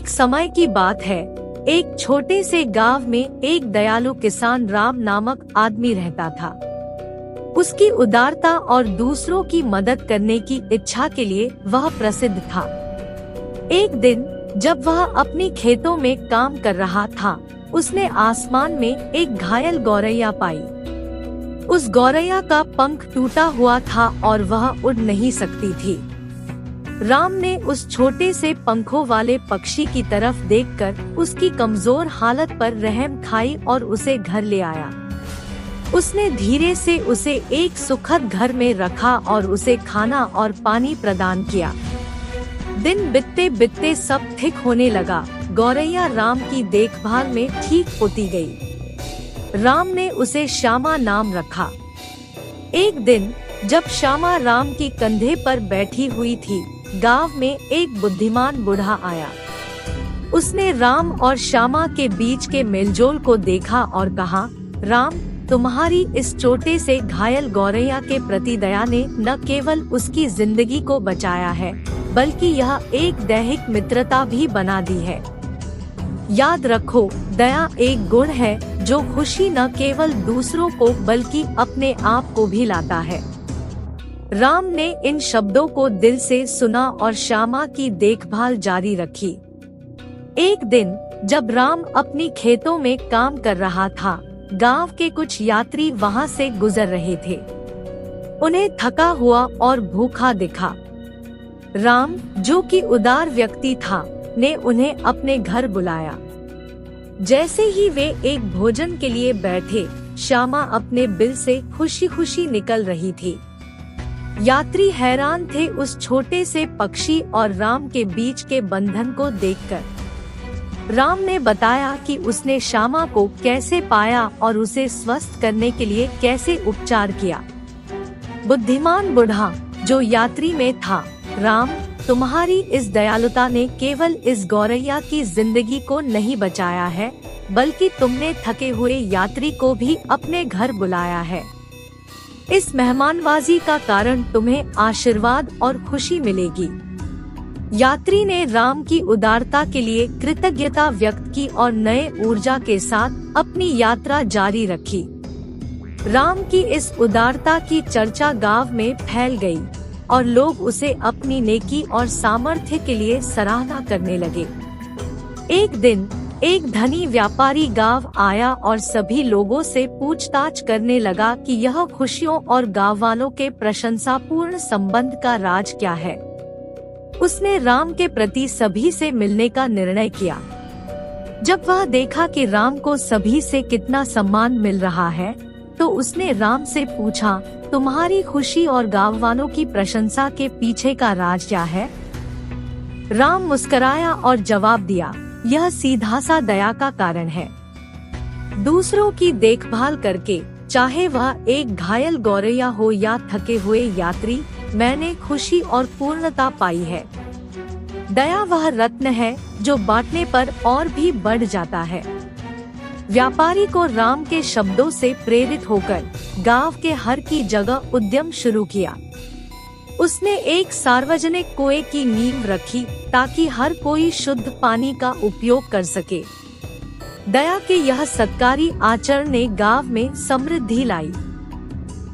एक समय की बात है, एक छोटे से गांव में एक दयालु किसान राम नामक आदमी रहता था। उसकी उदारता और दूसरों की मदद करने की इच्छा के लिए वह प्रसिद्ध था। एक दिन जब वह अपनी खेतों में काम कर रहा था, उसने आसमान में एक घायल गौरैया पाई। उस गौरैया का पंख टूटा हुआ था और वह उड़ नहीं सकती थी। राम ने उस छोटे से पंखों वाले पक्षी की तरफ देखकर उसकी कमजोर हालत पर रहम खाई और उसे घर ले आया। उसने धीरे से उसे एक सुखद घर में रखा और उसे खाना और पानी प्रदान किया। दिन बीतते बीतते सब ठीक होने लगा। गौरैया राम की देखभाल में ठीक होती गई। राम ने उसे श्यामा नाम रखा। एक दिन जब श्यामा राम की कंधे पर बैठी हुई थी, गांव में एक बुद्धिमान बूढ़ा आया। उसने राम और श्यामा के बीच के मेलजोल को देखा और कहा, राम, तुम्हारी इस छोटे से घायल गौरैया के प्रति दया ने न केवल उसकी जिंदगी को बचाया है, बल्कि यह एक दैहिक मित्रता भी बना दी है। याद रखो, दया एक गुण है जो खुशी न केवल दूसरों को बल्कि अपने आप को भी लाता है। राम ने इन शब्दों को दिल से सुना और श्यामा की देखभाल जारी रखी। एक दिन जब राम अपनी खेतों में काम कर रहा था, गांव के कुछ यात्री वहां से गुजर रहे थे। उन्हें थका हुआ और भूखा दिखा। राम, जो कि उदार व्यक्ति था, ने उन्हें अपने घर बुलाया। जैसे ही वे एक भोजन के लिए बैठे, श्यामा अपने बिल से खुशी खुशी निकल रही थी। यात्री हैरान थे उस छोटे से पक्षी और राम के बीच के बंधन को देखकर। राम ने बताया कि उसने श्यामा को कैसे पाया और उसे स्वस्थ करने के लिए कैसे उपचार किया। बुद्धिमान बूढ़ा, जो यात्री में था, राम, तुम्हारी इस दयालुता ने केवल इस गौरैया की जिंदगी को नहीं बचाया है, बल्कि तुमने थके हुए यात्री को भी अपने घर बुलाया है। इस मेहमानबाजी का कारण तुम्हें आशीर्वाद और खुशी मिलेगी। यात्री ने राम की उदारता के लिए कृतज्ञता व्यक्त की और नए ऊर्जा के साथ अपनी यात्रा जारी रखी। राम की इस उदारता की चर्चा गांव में फैल गई और लोग उसे अपनी नेकी और सामर्थ्य के लिए सराहना करने लगे। एक दिन एक धनी व्यापारी गांव आया और सभी लोगों से पूछताछ करने लगा कि यह खुशियों और गांव वालों के प्रशंसापूर्ण संबंध का राज क्या है। उसने राम के प्रति सभी से मिलने का निर्णय किया। जब वह देखा कि राम को सभी से कितना सम्मान मिल रहा है, तो उसने राम से पूछा, तुम्हारी खुशी और गांव वालों की प्रशंसा के पीछे का राज क्या है? राम मुस्कुराया और जवाब दिया, यह सीधा सा दया का कारण है। दूसरों की देखभाल करके, चाहे वह एक घायल गौरैया हो या थके हुए यात्री, मैंने खुशी और पूर्णता पाई है। दया वह रत्न है जो बांटने पर और भी बढ़ जाता है। व्यापारी को राम के शब्दों से प्रेरित होकर गांव के हर की जगह उद्यम शुरू किया। उसने एक सार्वजनिक कुएं की नींव रखी ताकि हर कोई शुद्ध पानी का उपयोग कर सके। दया के यह सत्कारी आचरण ने गांव में समृद्धि लाई।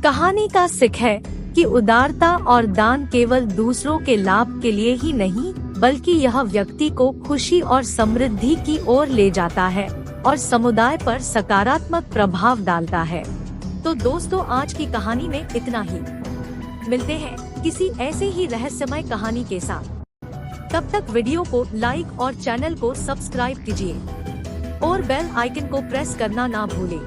कहानी का सीख है कि उदारता और दान केवल दूसरों के लाभ के लिए ही नहीं, बल्कि यह व्यक्ति को खुशी और समृद्धि की ओर ले जाता है और समुदाय पर सकारात्मक प्रभाव डालता है। तो दोस्तों, आज की कहानी में इतना ही। मिलते हैं किसी ऐसे ही रहस्यमय कहानी के साथ। तब तक वीडियो को लाइक और चैनल को सब्सक्राइब कीजिए और बेल आइकन को प्रेस करना ना भूलें।